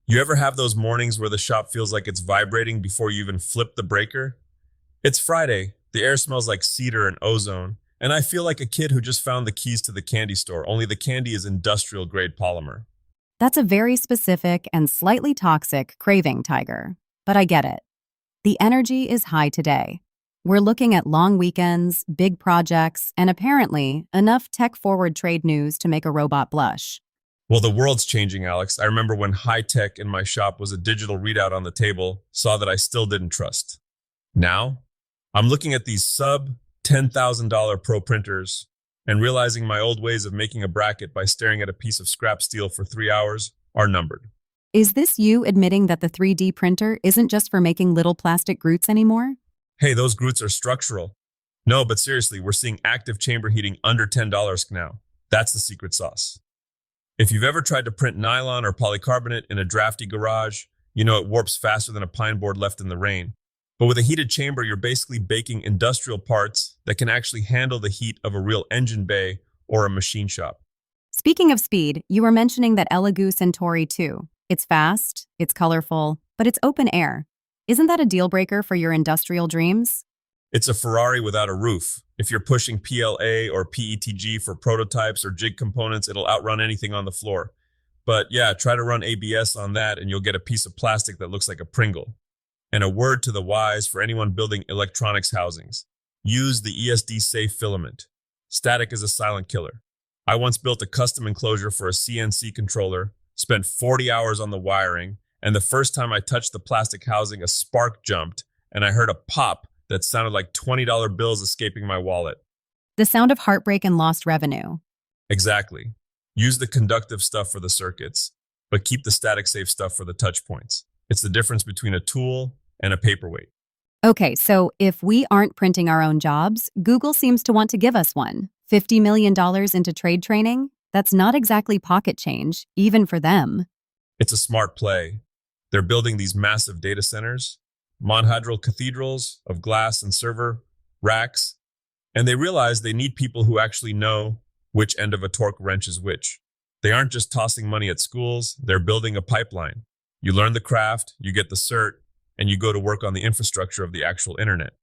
You ever have those mornings where the shop feels like it's vibrating before you even flip the breaker? It's Friday, the air smells like cedar and ozone, and I feel like a kid who just found the keys to the candy store, only the candy is industrial grade polymer. That's a very specific and slightly toxic craving, Tiger. But I get it. The energy is high today. We're looking at long weekends, big projects, and apparently enough tech-forward trade news to make a robot blush. Well, the world's changing, Alex. I remember when high tech in my shop was a digital readout on the table, saw that I still didn't trust. Now, I'm looking at these sub $10,000 pro printers and realizing my old ways of making a bracket by staring at a piece of scrap steel for 3 hours are numbered. Is this you admitting that the 3D printer isn't just for making little plastic groots anymore? Hey, those groots are structural. No, but seriously, we're seeing active chamber heating under $10 now. That's the secret sauce. If you've ever tried to print nylon or polycarbonate in a drafty garage, you know it warps faster than a pine board left in the rain. But with a heated chamber, you're basically baking industrial parts that can actually handle the heat of a real engine bay or a machine shop. Speaking of speed, you were mentioning that Elegoo Centauri 2. It's fast, it's colorful, but it's open air. Isn't that a deal breaker for your industrial dreams? It's a Ferrari without a roof. If you're pushing PLA or PETG for prototypes or jig components, it'll outrun anything on the floor. But yeah, try to run ABS on that and you'll get a piece of plastic that looks like a Pringle. And a word to the wise for anyone building electronics housings. Use the ESD safe filament. Static is a silent killer. I once built a custom enclosure for a CNC controller, spent 40 hours on the wiring, and the first time I touched the plastic housing, a spark jumped, and I heard a pop that sounded like $20 bills escaping my wallet. The sound of heartbreak and lost revenue. Exactly. Use the conductive stuff for the circuits, but keep the static safe stuff for the touch points. It's the difference between a tool and a paperweight. Okay, so if we aren't printing our own jobs, Google seems to want to give us one. $50 million into trade training? That's not exactly pocket change, even for them. It's a smart play. They're building these massive data centers, monhedral cathedrals of glass and server racks, and they realize they need people who actually know which end of a torque wrench is which. They aren't just tossing money at schools, they're building a pipeline. You learn the craft, you get the cert, and you go to work on the infrastructure of the actual internet.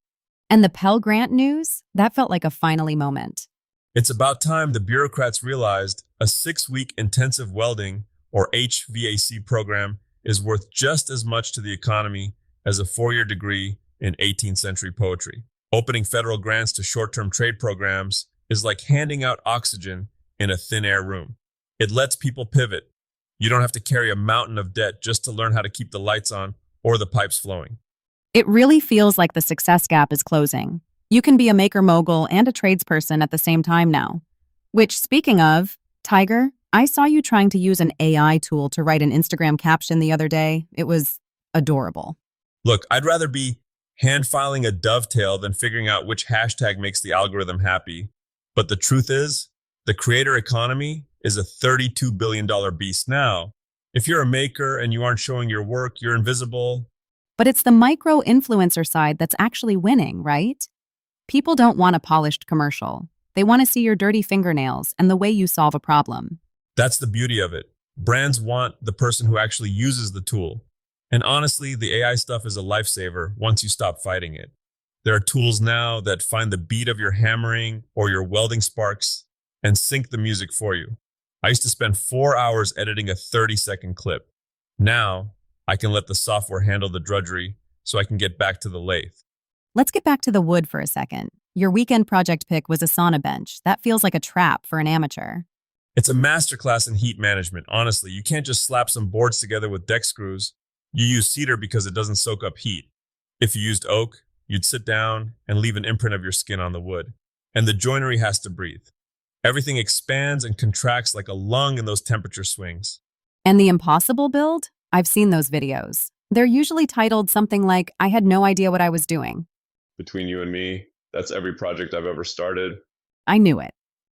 And the Pell Grant news? That felt like a finally moment. It's about time the bureaucrats realized a 6-week intensive welding, or HVAC program, is worth just as much to the economy as a 4-year degree in 18th century poetry. Opening federal grants to short-term trade programs is like handing out oxygen in a thin air room. It lets people pivot. You don't have to carry a mountain of debt just to learn how to keep the lights on or the pipes flowing. It really feels like the success gap is closing. You can be a maker mogul and a tradesperson at the same time now. Which, speaking of, Tiger, I saw you trying to use an AI tool to write an Instagram caption the other day. It was adorable. Look, I'd rather be hand filing a dovetail than figuring out which hashtag makes the algorithm happy. But the truth is, the creator economy is a $32 billion beast now. If you're a maker and you aren't showing your work, you're invisible. But it's the micro influencer side that's actually winning, right? People don't want a polished commercial. They want to see your dirty fingernails and the way you solve a problem. That's the beauty of it. Brands want the person who actually uses the tool. And honestly, the AI stuff is a lifesaver once you stop fighting it. There are tools now that find the beat of your hammering or your welding sparks and sync the music for you. I used to spend 4 hours editing a 30-second clip. Now, I can let the software handle the drudgery so I can get back to the lathe. Let's get back to the wood for a second. Your weekend project pick was a sauna bench. That feels like a trap for an amateur. It's a masterclass in heat management. Honestly, you can't just slap some boards together with deck screws. You use cedar because it doesn't soak up heat. If you used oak, you'd sit down and leave an imprint of your skin on the wood. And the joinery has to breathe. Everything expands and contracts like a lung in those temperature swings. And the impossible build? I've seen those videos. They're usually titled something like, I had no idea what I was doing. Between you and me, that's every project I've ever started. I knew it.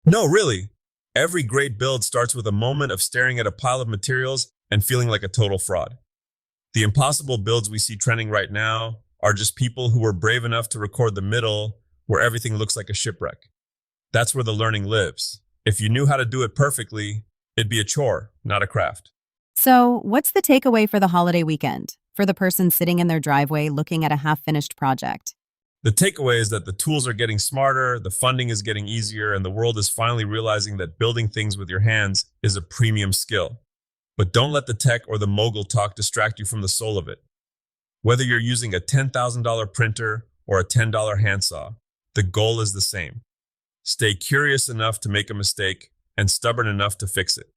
No, really. Every great build starts with a moment of staring at a pile of materials and feeling like a total fraud. The impossible builds we see trending right now are just people who were brave enough to record the middle where everything looks like a shipwreck. That's where the learning lives. If you knew how to do it perfectly, it'd be a chore, not a craft. So, what's the takeaway for the holiday weekend for the person sitting in their driveway looking at a half finished project? The takeaway is that the tools are getting smarter, the funding is getting easier, and the world is finally realizing that building things with your hands is a premium skill. But don't let the tech or the mogul talk distract you from the soul of it. Whether you're using a $10,000 printer or a $10 handsaw, the goal is the same. Stay curious enough to make a mistake and stubborn enough to fix it.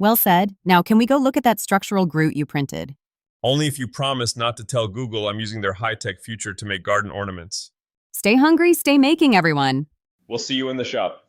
Well said. Now, can we go look at that structural Groot you printed? Only if you promise not to tell Google I'm using their high-tech future to make garden ornaments. Stay hungry, stay making, everyone. We'll see you in the shop.